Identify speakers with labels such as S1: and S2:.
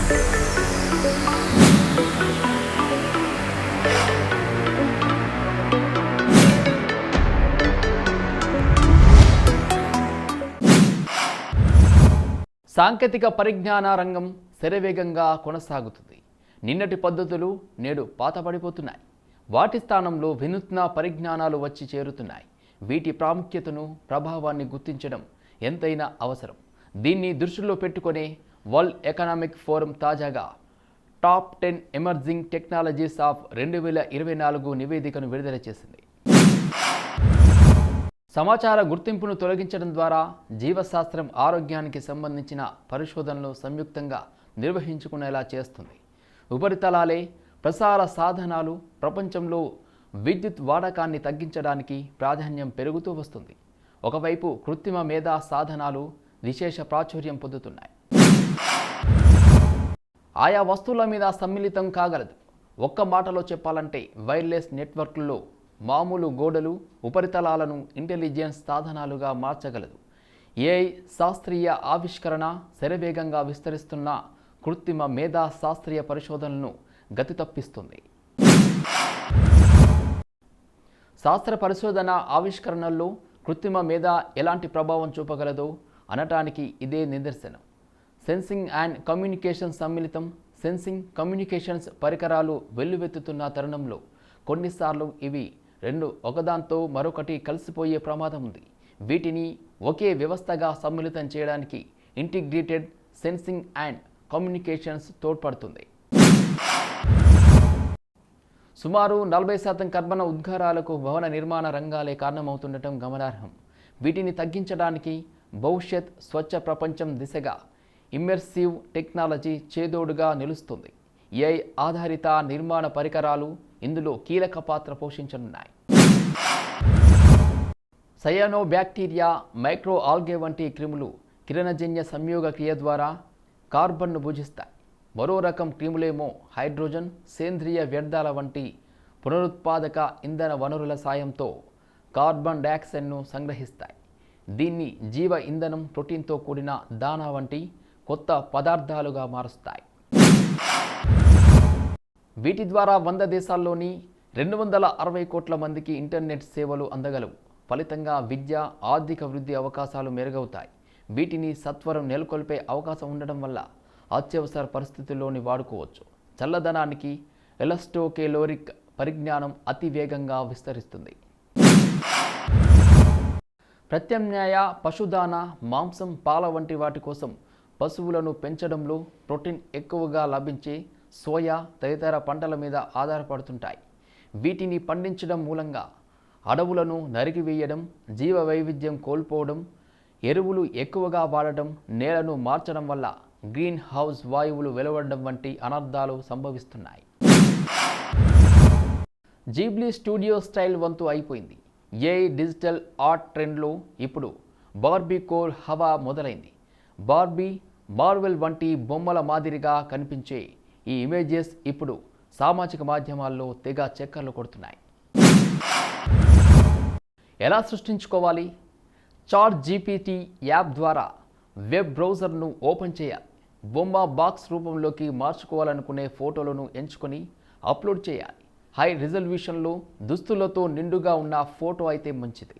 S1: సాంకేతిక పరిజ్ఞాన రంగం శరవేగంగా కొనసాగుతుంది. నిన్నటి పద్ధతులు నేడు పాతపడిపోతున్నాయి. వాటి స్థానంలో వినూత్న పరిజ్ఞానాలు వచ్చి చేరుతున్నాయి. వీటి ప్రాముఖ్యతను, ప్రభావాన్ని గుర్తించడం ఎంతైనా అవసరం. దీన్ని దృష్టిలో పెట్టుకునే వరల్డ్ ఎకనామిక్ ఫోరం తాజాగా టాప్ 10 ఎమర్జింగ్ టెక్నాలజీస్ ఆఫ్ 2024 నివేదికను విడుదల చేసింది. సమాచార గుర్తింపును తొలగించడం ద్వారా జీవశాస్త్రం, ఆరోగ్యానికి సంబంధించిన పరిశోధనలు సంయుక్తంగా నిర్వహించుకునేలా చేస్తుంది. ఉపరితలాలే ప్రసార సాధనాలు ప్రపంచంలో విద్యుత్ వాడకాన్ని తగ్గించడానికి ప్రాధాన్యం పెరుగుతూ వస్తుంది. ఒకవైపు కృత్రిమ మేధా సాధనాలు విశేష ప్రాచుర్యం పొందుతున్నాయి. ఆయా వస్తువుల మీద సమ్మిళితం కాగలదు. ఒక్క మాటలో చెప్పాలంటే వైర్లెస్ నెట్వర్క్లలో మామూలు గోడలు, ఉపరితలాలను ఇంటెలిజెన్స్ సాధనాలుగా మార్చగలదు. ఏఐ శాస్త్రీయ ఆవిష్కరణ శరవేగంగా విస్తరిస్తున్న కృత్రిమ మేధా శాస్త్రీయ పరిశోధనలను గతి తప్పిస్తుంది. శాస్త్ర పరిశోధన ఆవిష్కరణల్లో కృత్రిమ మేధ ఎలాంటి ప్రభావం చూపగలదో అనటానికి ఇదే నిదర్శనం. సెన్సింగ్ అండ్ కమ్యూనికేషన్ సమ్మిళితం. సెన్సింగ్, కమ్యూనికేషన్స్ పరికరాలు వెల్లువెత్తుతున్న తరుణంలో కొన్నిసార్లు ఇవి రెండు ఒకదాంతో మరొకటి కలిసిపోయే ప్రమాదం ఉంది. వీటిని ఒకే వ్యవస్థగా సమ్మిళితం చేయడానికి ఇంటిగ్రేటెడ్ సెన్సింగ్ అండ్ కమ్యూనికేషన్స్ తోడ్పడుతుంది. సుమారు 40% కర్బన ఉద్గారాలకు భవన నిర్మాణ రంగాలే కారణమవుతుండటం గమనార్హం. వీటిని తగ్గించడానికి భవిష్యత్ స్వచ్ఛ ప్రపంచం దిశగా ఇమ్మర్సివ్ టెక్నాలజీ చేదోడుగా నిలుస్తుంది. ఏఐ ఆధారిత నిర్మాణ పరికరాలు ఇందులో కీలక పాత్ర పోషించనున్నాయి. సయానో బ్యాక్టీరియా, మైక్రో ఆల్గే వంటి క్రిములు కిరణజన్య సంయోగ క్రియ ద్వారా కార్బన్ను భుజిస్తాయి. మరో రకం క్రిములేమో హైడ్రోజన్, సేంద్రియ వ్యర్థాల వంటి పునరుత్పాదక ఇంధన వనరుల సాయంతో కార్బన్ డయాక్సైడ్ను సంగ్రహిస్తాయి. దీన్ని జీవ ఇంధనం, ప్రోటీన్తో కూడిన దానా వంటి కొత్త పదార్థాలుగా మారుస్తాయి. వీటి ద్వారా 100 దేశాల్లోని 260 కోట్ల మందికి ఇంటర్నెట్ సేవలు అందగలవు. ఫలితంగా విద్య, ఆర్థిక వృద్ధి అవకాశాలు మెరుగవుతాయి. వీటిని సత్వరం నెలకొల్పే అవకాశం ఉండడం వల్ల అత్యవసర పరిస్థితుల్లోని వాడుకోవచ్చు. చల్లదనానికి ఎలస్టోకెలోరిక్ పరిజ్ఞానం అతి వేగంగా విస్తరిస్తుంది. ప్రత్యామ్నాయ పశుదాన, మాంసం, పాల వంటి వాటి కోసం పశువులను పెంచడంలో ప్రోటీన్ ఎక్కువగా లభించే సోయా తదితర పంటల మీద ఆధారపడుతుంటాయి. వీటిని పండించడం మూలంగా అడవులను నరికివేయడం, జీవ వైవిధ్యం కోల్పోవడం, ఎరువులు ఎక్కువగా వాడడం, నేలను మార్చడం వల్ల గ్రీన్ హౌస్ వాయువులు వెలువడడం వంటి అనర్థాలు సంభవిస్తున్నాయి. జీబ్లీ స్టూడియో స్టైల్ వంతు అయిపోయింది. ఏఐ డిజిటల్ ఆర్ట్ ట్రెండ్లో ఇప్పుడు బార్బీ కోర్ హవా మొదలైంది. బార్బీ, మార్వెల్ వంటి బొమ్మల మాదిరిగా కనిపించే ఈ ఇమేజెస్ ఇప్పుడు సామాజిక మాధ్యమాల్లో తెగ చక్కర్లు కొడుతున్నాయి. ఎలా సృష్టించుకోవాలి? చాట్ జీపీటీ యాప్ ద్వారా వెబ్ బ్రౌజర్ను ఓపెన్ చేయాలి. బొమ్మ బాక్స్ రూపంలోకి మార్చుకోవాలనుకునే ఫోటోలను ఎంచుకొని అప్లోడ్ చేయాలి. హై రిజల్యూషన్లో దుస్తులతో నిండుగా ఉన్న ఫోటో అయితే మంచిది.